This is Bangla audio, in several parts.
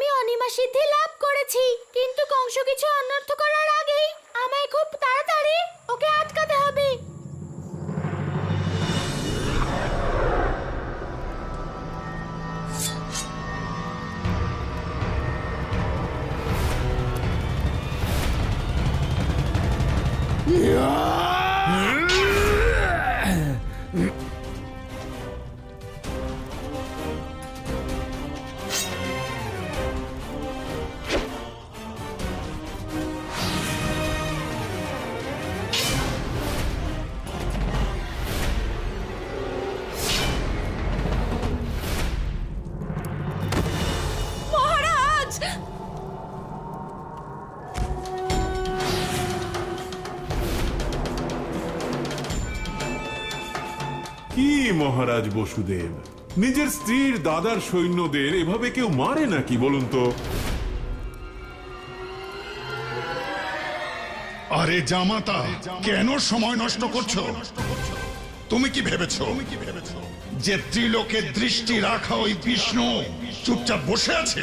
আমি অনিমা সিদ্ধি লাভ করেছি, কিন্তু কংস কিছু অনর্থ করার আগেই আমায় খুব তাড়াতাড়ি ওকে আটকাতে হবে। মহারাজ, কি মহারাজ বসুদেব, নিজের স্ত্রীর দাদার সৈন্যদের এভাবে কেউ মারে নাকি বলুন তো? আরে জামাতা, কেন সময় নষ্ট করছো? তুমি কি ভেবেছো যে ত্রিলোকের দৃষ্টি রাখা ওই বিষ্ণু চুপচাপ বসে আছে?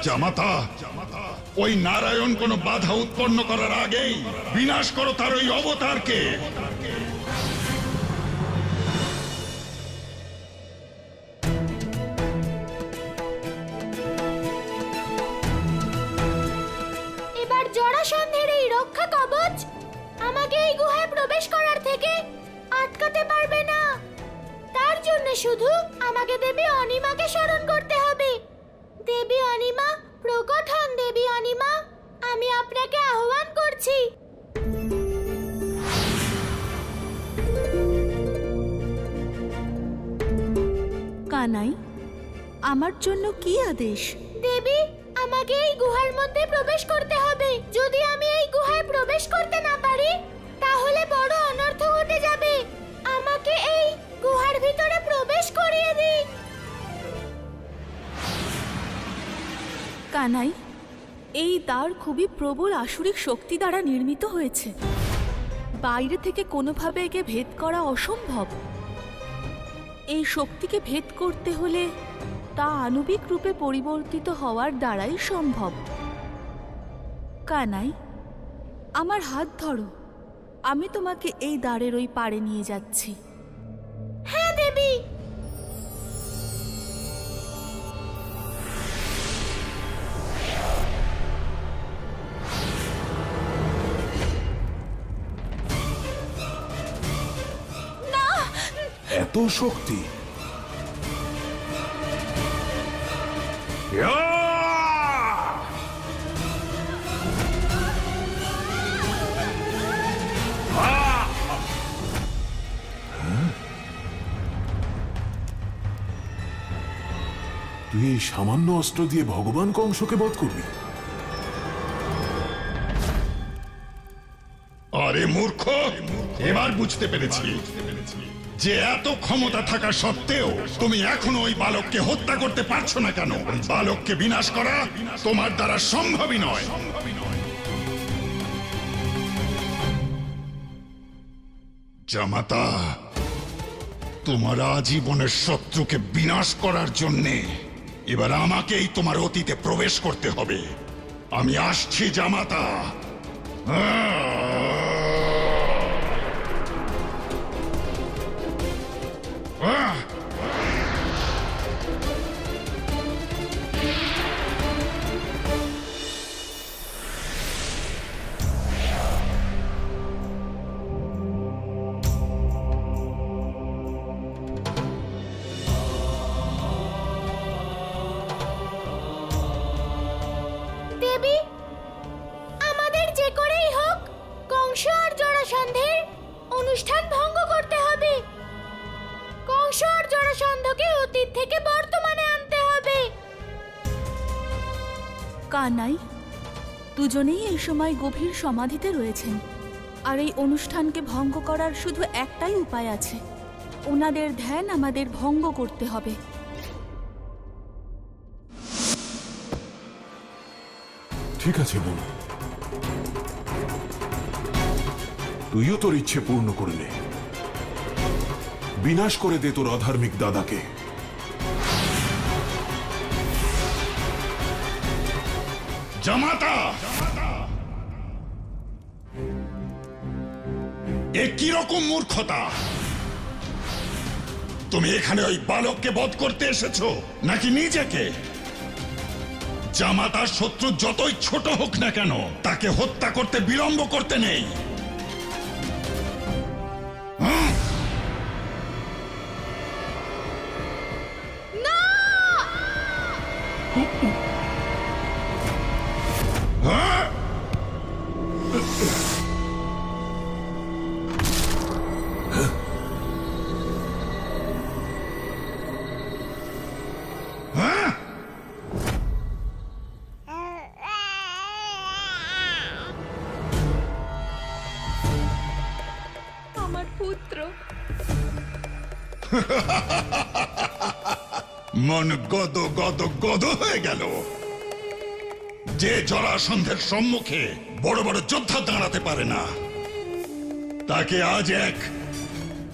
জামাতা, ওই নারায়ণ কোনো বাধা উৎপন্ন করার আগেই বিনাশ করো তার ওই অবতারকে। এবার জরাসন্ধের এই রক্ষা কবচ আমাকে এই গুহায় প্রবেশ করার থেকে আটকাতে পারবে না। তার জন্য শুধু আমাকে দেবী অনিমাকে স্মরণ করতে হবে। দেবী অনিমা, প্রকট হন দেবী অনিমা, আমি আপনাকে আহ্বান করছি। কানাই, আমার জন্য কি আদেশ? দেবী, আমাকে এই গুহার মধ্যে প্রবেশ করতে হবে। যদি আমি এই গুহায় প্রবেশ করতে না পারি তাহলে বড় অনর্থ ঘটে যাবে। আমাকে এই গুহার ভিতরে প্রবেশ করিয়ে দিন। কানাই, এই দ্বার খুবই প্রবল আসুরিক শক্তি দ্বারা নির্মিত হয়েছে। বাইরে থেকে কোনোভাবে একে ভেদ করা অসম্ভব। এই শক্তিকে ভেদ করতে হলে তা আণবিক রূপে পরিবর্তিত হওয়ার দ্বারাই সম্ভব। কানাই, আমার হাত ধরো, আমি তোমাকে এই দ্বারের ওই পাড়ে নিয়ে যাচ্ছি। হ্যাঁ দেবী। এত শক্তি! তুই এই সামান্য অস্ত্র দিয়ে ভগবান কংসকে বধ করবি? আরে মূর্খ, এবার বুঝতে পেরেছি যে এত ক্ষমতা থাকা সত্ত্বেও তুমি এখনো ওই বালককে হত্যা করতে পারছো না কেন। ওই বালককে বিনাশ করা তোমার দ্বারা সম্ভবই নয়। জামাতা, তোমার আজীবনের শত্রুকে বিনাশ করার জন্যে এবার আমাকেই তোমার অতীতে প্রবেশ করতে হবে। আমি আসছি জামাতা। দেবী, আমাদের যে করেই হোক কংস আর জরাসন্ধের অনুষ্ঠান ভঙ্গ করতে হবে। কংস আর জরাসন্ধকে অতীত থেকে বর্তমানে আনতে হবে। কানাই, দুজনেই এই সময় গভীর সমাধিতে রয়েছেন, আর এই অনুষ্ঠানকে ভঙ্গ করার শুধু একটাই উপায় আছে। ওনাদের ধ্যান আমাদের ভঙ্গ করতে হবে। ঠিক আছে বোন, তুইও তোর ইচ্ছে পূর্ণ করলে। বিনাশ করে দে তোর অধার্মিক দাদাকে। জামাতা, এ কি রকম মূর্খতা? তুমি এখানে ওই বালককে বধ করতে এসেছো নাকি নিজেকে? জামাতার শত্রু যতই ছোট হোক না কেন, তাকে হত্যা করতে বিলম্ব করতে নেই। হ্যাঁ? হ্যাঁ? আমার পুত্র। মন গদ গদ গদ হয়ে গেল। যে জরাসন্ধের সম্মুখে বড় বড় যোদ্ধা দাঁড়াতে পারে না, তাকে আজ এক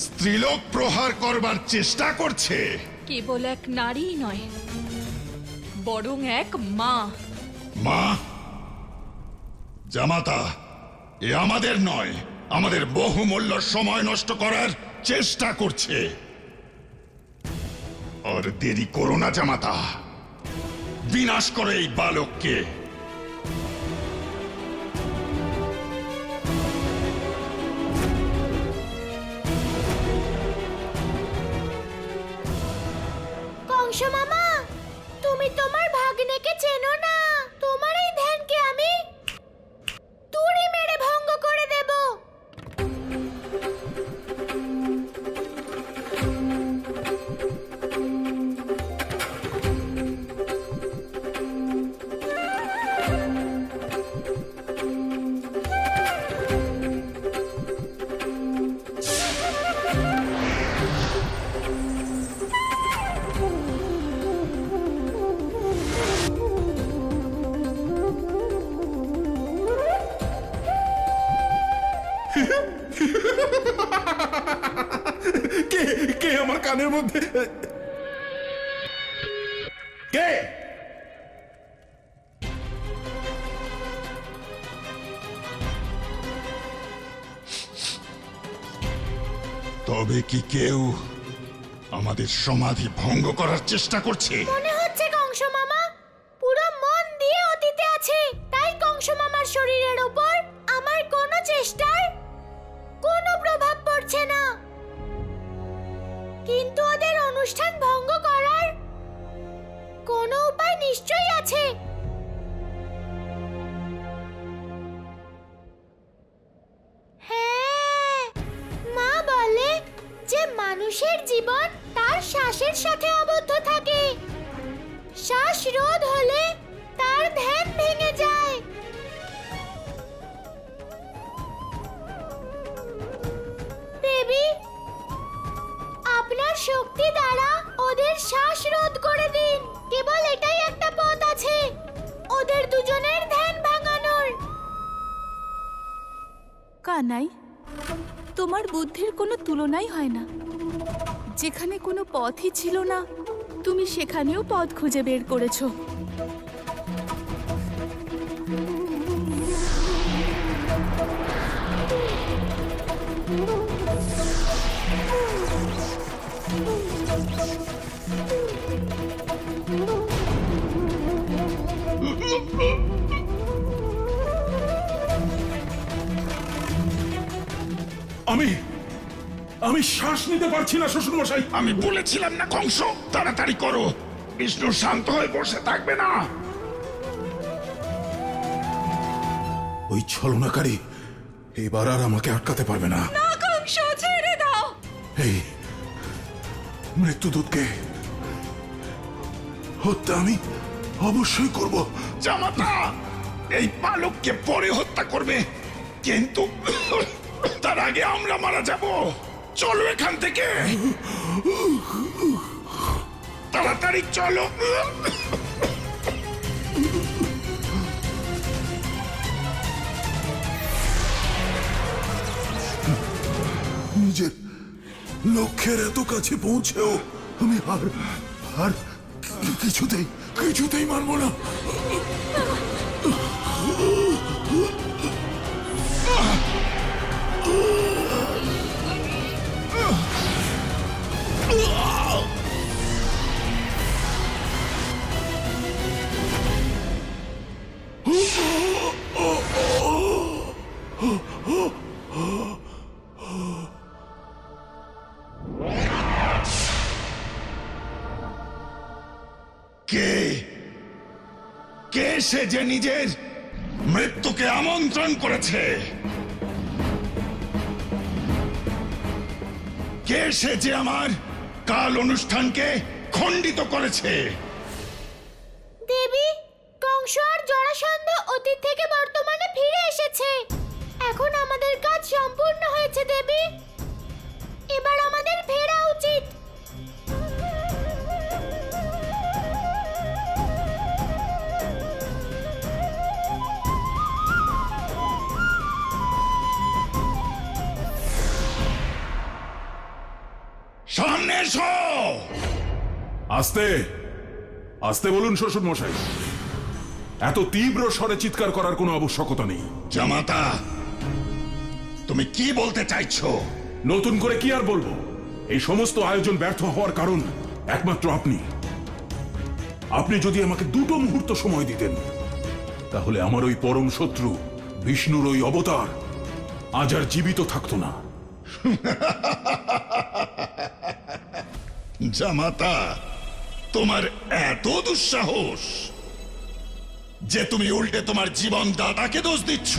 স্ত্রীলোক প্রহার করবার চেষ্টা করছে। কেবল এক নারী নয়, বরং এক মা। মা? জামাতা, এ আমাদের নয়, আমাদের বহুমূল্য সময় নষ্ট করার চেষ্টা করছে। আর দেরি করো না জামাতা, বিনাশ করে এই বালককে। কংস মামা, তুমি তোমার ভাগ্নেকে চেনো না। তোমার এই ধ্যানকে আমি তুড়ি মেরে ভঙ্গ করে দেব। কে কে আমার কানের মধ্যে? কে? তবে কি কেউ আমাদের সমাধি ভঙ্গ করার চেষ্টা করছে? মনে হচ্ছে কংস মামা পুরো মন দিয়ে অতীতে আছে, তাই কংস মামার শরীরের উপর আমার কোনো চেষ্টার কোনো প্রভাব পড়ছে না। কিন্তু ওদের অনুষ্ঠান ভঙ্গ করার কোনো উপায় নিশ্চয়ই আছে। হ্যাঁ, মা বলে যে মানুষের জীবন তার শ্বাসের সাথে আবদ্ধ থাকে। শ্বাস রোধ হলে তার ধ্যান ভেঙে যায়। দেবী, আপনার শক্তি দ্বারা ওদের শ্বাস রোধ করে দিন। কেবল এটাই একটা পথ আছে ওদের দুজনের ধ্যান ভাঙানোর। কানাই, তোমার বুদ্ধির কোনো তুলনাই হয় না। যেখানে কোনো পথই ছিল না, তুমি সেখানেও পথ খুঁজে বের করেছো। আমি শ্বাস নিতে পারছি না শ্বশুর মশাই। আমি বলেছিলাম না কংস, তাড়াতাড়ি করো। বিষ্ণু শান্ত হয়ে বসে থাকবে না। ওই ছলনাকারী এবার আর আমাকে আটকাতে পারবে না। না কংস, ছেড়ে দাও। এই মৃত্যুদূতকে হত্যা আমি অবশ্যই করব। জামাতা, এই বালককে পরে হত্যা করবে, কিন্তু তার আগে আমরা মারা যাব। চলো এখান থেকে, তাড়াতাড়ি চলো। নিজের লক্ষ্যের এত কাছে পৌঁছেও আমি আর কিছুতেই মানব না। কে কে সে যে নিজের মৃত্যুকে আমন্ত্রণ করেছে? কে সে যে আমার কাল অনুষ্ঠানকে খণ্ডিত করেছে? দেবী, কংস আর জরাসন্ধ অতীত থেকে বর্তমানে ফিরে এসেছে। এখন আমাদের কাজ সম্পূর্ণ হয়েছে দেবী। এবার আমাদের ফেরা উচিত। সামনে এসো। আস্তে আস্তে বলুন শ্বশুর মশাই, এত তীব্র স্বরে চিৎকার করার কোনো আবশ্যকতা নেই। জামাতা, তুমি কি বলতে চাইছো? নতুন করে কি আর বলবো? এই সমস্ত আয়োজন ব্যর্থ হওয়ার কারণ একমাত্র আপনি। আপনি যদি আমাকে 2 মুহূর্ত সময় দিতেন, তাহলে আমার ওই পরম শত্রু বিষ্ণুর ওই অবতার আজ আর জীবিত থাকতো না। জামাতা, তোমার এত দুঃসাহস যে তুমি উল্টে তোমার জীবন দাতাকে দোষ দিচ্ছ।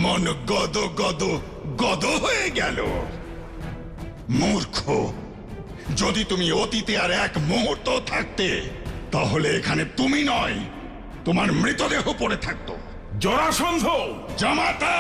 মন গদ গদ গদ হয়ে গেল। মূর্খ, যদি তুমি অতীতে আর 1 মুহূর্ত থাকতে, তাহলে এখানে তুমি নয়, তোমার মৃতদেহ পড়ে থাকতো। জরাসন্ধ! জামাতা!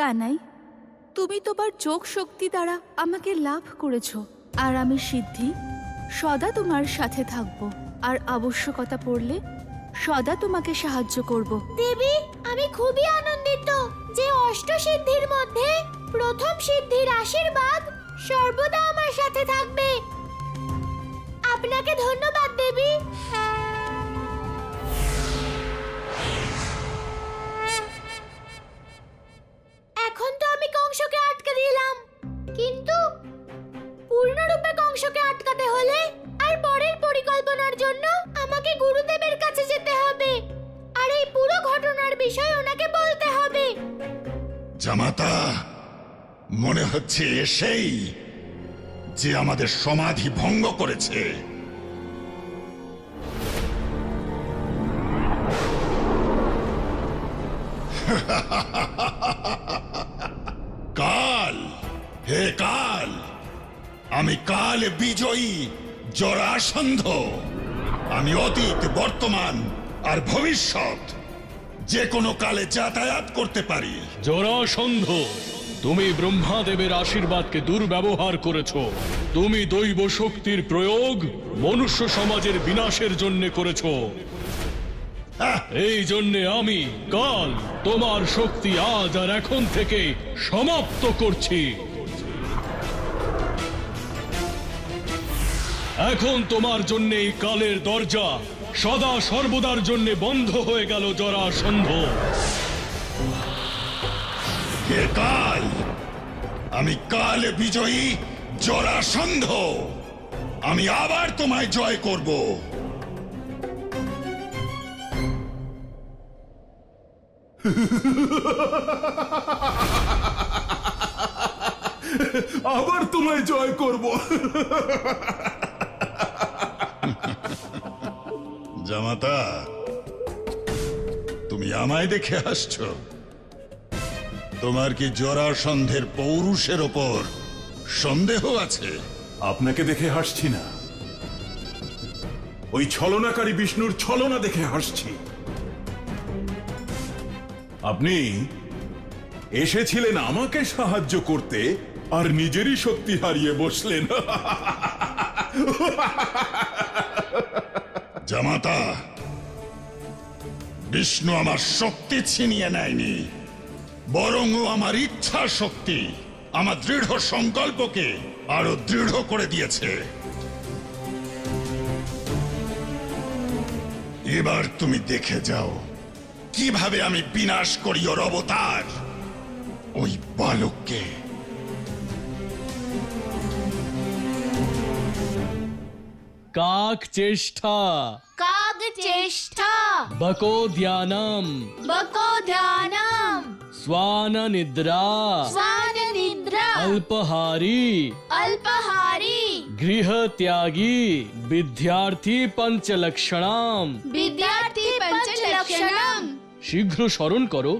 কানাই, তুমি তোমার যোগ শক্তি দ্বারা আমাকে লাভ করেছো, আর আমি সিদ্ধি সদা তোমার সাথে থাকব, আর আবশ্যকতা পড়লে সদা তোমাকে সাহায্য করব। দেবী, আমি খুবই আনন্দিত যে অষ্টসিদ্ধির মধ্যে প্রথম সিদ্ধির আশীর্বাদ সর্বদা আমার সাথে থাকবে। আপনাকে ধন্যবাদ দেবী। এখন তো আমি কংসকে আটকে দিলাম, কিন্তু পূর্ণরূপে কংসকে আটকাতে হলে আর পরের পরিকল্পনার জন্য আমাকে গুরুদেবের কাছে যেতে হবে, আর এই পুরো ঘটনার বিষয় ওনাকে বলতে হবে। জামাতা, মনে হচ্ছে সেই যে আমাদের সমাধি ভঙ্গ করেছে। কাল, হে কাল, আমি কাল বিজয়ী জরাসন্ধ। আমি অতীত, বর্তমান আর ভবিষ্যৎ যে কোনো কালে যাতায়াত করতে পারি। জরাসন্ধ, তুমি ব্রহ্মাদেবের আশীর্বাদকে দুর্ব্যবহার করেছো। তুমি দৈব শক্তির প্রয়োগ মনুষ্য সমাজের বিনাশের জন্য করেছো। এই জন্যে আমি কাল তোমার শক্তি আজ আর এখন থেকে সমাপ্ত করছি। এখন তোমার জন্য এই কালের দরজা সদা সর্বদার জন্য বন্ধ হয়ে গেল জরাসন্ধ। হে কাল, আমি কাল বিজয়ী জরাসন্ধ। আমি আবার তোমায় জয় করব। আবার তোমায় জয় করব। জামাতা, তুমি আমায় দেখে হাসছো? তোমার কি জরাসন্ধের পৌরুষের ওপর সন্দেহ আছে? আপনাকে দেখে হাসছি না, ওই ছলনাকারী বিষ্ণুর ছলনা দেখে হাসছি। আপনি এসেছিলেন আমাকে সাহায্য করতে, আর নিজেরই শক্তি হারিয়ে বসলেন। জামাতা, বিষ্ণু আমার শক্তি ছিনিয়ে নেয়নি, বরং ও আমার ইচ্ছা শক্তি, আমার দৃঢ় সংকল্পকে আরো দৃঢ় করে দিয়েছে। এবার তুমি দেখে যাও কিভাবে আমি বিনাশ করি ওর অবতার, ওই বালককে। কাক চেষ্টা কাগ চেষ্টা বকোদ্যানম বকোদ্যানম শ্বান নিদ্রা স্বান নিদ্রা अल्पहारी अल्पहारी गृहत्यागी विद्यार्थी पंचलक्षणाम। विद्यार्थी पंचलक्षणम। শীঘ্র স্মরণ করো,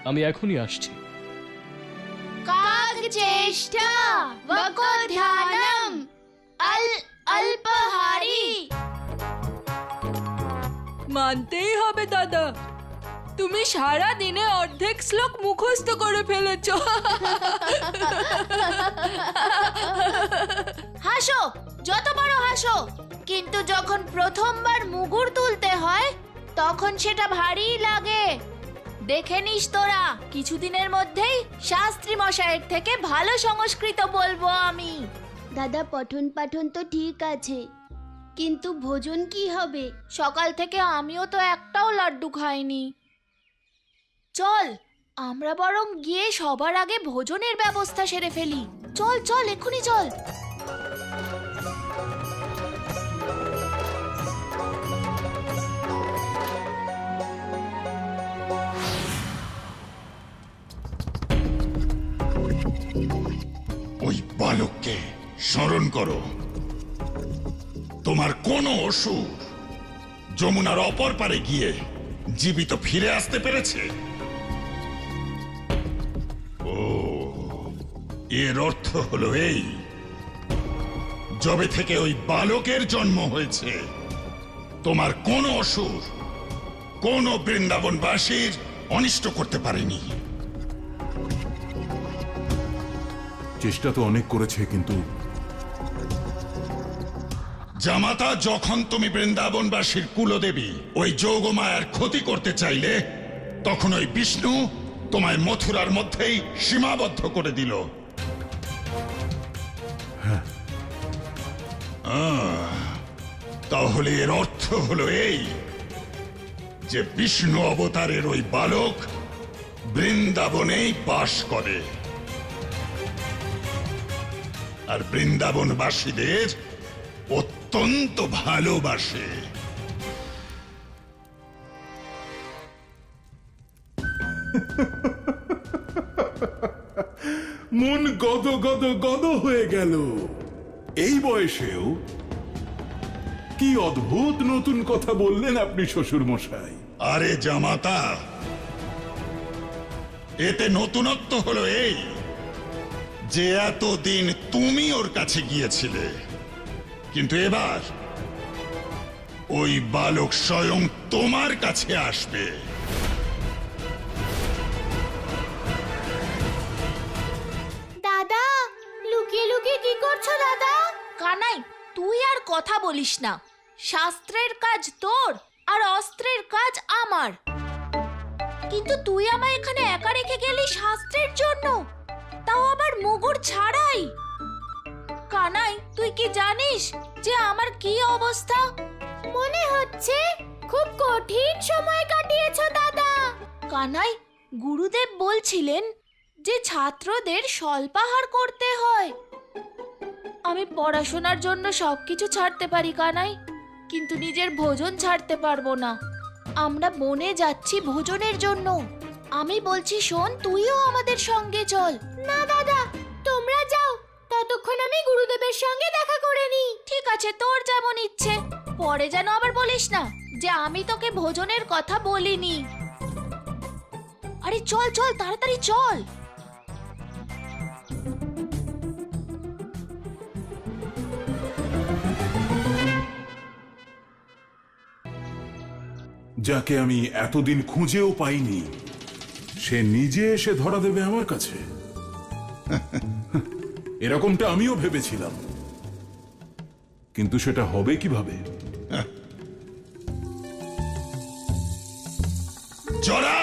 আমি এখনই আসছি। काग चेष्टा वकोध्यानम अल्पहारी। মানতেই হবে দাদা, তুমি সারা দিনে অর্ধেক শ্লোক মুখস্থ করে ফেলেছো। হাসো, যত বড় হাসো, কিন্তু যখন প্রথমবার মুগুর তুলতে হয় তখন সেটা ভারী লাগে। দেখে নিস তোরা, কিছুদিনের মধ্যেই শাস্ত্রী মশাইয়ের থেকে ভালো সংস্কৃত বলবো আমি। দাদা পঠন পাঠন তো ঠিক আছে, কিন্তু ভোজন কি হবে? সকাল থেকে আমিও তো একটাও লাড্ডু খাইনি। চল, আমরা বরং গিয়ে সবার আগে ভোজনের ব্যবস্থা সেরে ফেলি। চল চল, এক্ষুনি চল। ওই বালককে স্মরণ করো। তোমার কোন অসুর যমুনার অপর পারে গিয়ে জীবিত ফিরে আসতে পেরেছে? ও, এর অর্থ হলো এই, যবে থেকে ওই বালকের জন্ম হয়েছে তোমার কোন অসুর কোন বৃন্দাবনবাসীর অনিষ্ট করতে পারেনি। চেষ্টা তো অনেক করেছে, কিন্তু জামাতা, যখন তুমি বৃন্দাবনবাসীর কুলদেবী ওই যোগমায়ার ক্ষতি করতে চাইলে তখন ওই বিষ্ণু তোমায় মথুরার মধ্যেই সীমাবদ্ধ করে দিল। তাহলে এর অর্থ হলো এই যে বিষ্ণু অবতারের ওই বালক বৃন্দাবনেই বাস করে আর বৃন্দাবনবাসীদের অত্যন্ত ভালোবাসে। মন গদ গদ গদ হয়ে গেল। এই বয়সেও কি অদ্ভুত নতুন কথা বললেন আপনি শ্বশুর মশাই। আরে জামাতা, এতে নতুনত্ব হলো এই যে এতদিন তুমি ওর কাছে গিয়েছিলে, কিন্তু এবার ওই বালক স্বয়ং তোমার কাছে আসবে। দাদা, লুকিয়ে লুকিয়ে কি করছো দাদা? কানাই, তুই আর কথা বলিস না। শাস্ত্রের কাজ তোর আর অস্ত্রের কাজ আমার। কিন্তু তুই আমায় এখানে একা রেখে গেলি শাস্ত্রের জন্য, তাও আবার মুগুর ছাড়াই। কানাই, তুই কি জানিস যে আমার কি অবস্থা? মনে হচ্ছে খুব কঠিন সময় কাটিয়েছো দাদা। কানাই, গুরুদেব বলছিলেন যে ছাত্রদের স্বল্পাহার করতে হয়। আমি পড়াশোনার জন্য সবকিছু ছাড়তে পারি কানাই, কিন্তু নিজের ভোজন ছাড়তে পারবো না। আমরা বনে যাচ্ছি ভোজনের জন্য। আমি বলছি শোন, তুইও আমাদের সঙ্গে চল। না দাদা, তোমরা যাও, ততক্ষণ আমি গুরুদেবের সঙ্গে দেখা করে নি। ঠিক আছে, তোর যেমন ইচ্ছে। পরে যেন আবার বলিস না যে আমি তোকে ভোজনের কথা বলিনি। আরে চল চল, তাড়াতাড়ি চল। যাকে আমি এতদিন খুঁজেও পাইনি, সে নিজে এসে ধরা দেবে আমার কাছে। এরকমটা আমিও ভেবেছিলাম, কিন্তু সেটা হবে কিভাবে? জরা,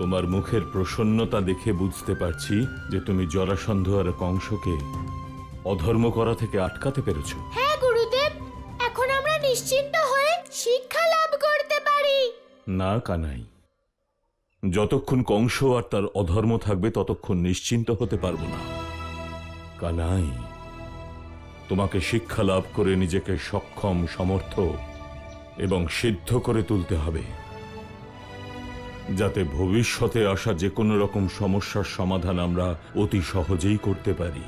তোমার মুখের প্রসন্নতা দেখে বুঝতে পারছি যে তুমি জরাসন্ধ আর কংসকে অধর্ম করা থেকে আটকাতে পেরেছো। হ্যাঁ গুরুদেব, এখন আমরা নিশ্চিন্ত হয়ে শিক্ষা লাভ করতে পারি। না কানাই, যতক্ষণ কংস আর তার অধর্ম থাকবে ততক্ষণ নিশ্চিন্ত হতে পারবো না। কানাই, তোমাকে শিক্ষা লাভ করে নিজেকে সক্ষম, সমর্থ এবং সিদ্ধ করে তুলতে হবে, যাতে ভবিষ্যতে আসা যে কোনো রকম সমস্যার সমাধান আমরা অতি সহজেই করতে পারি।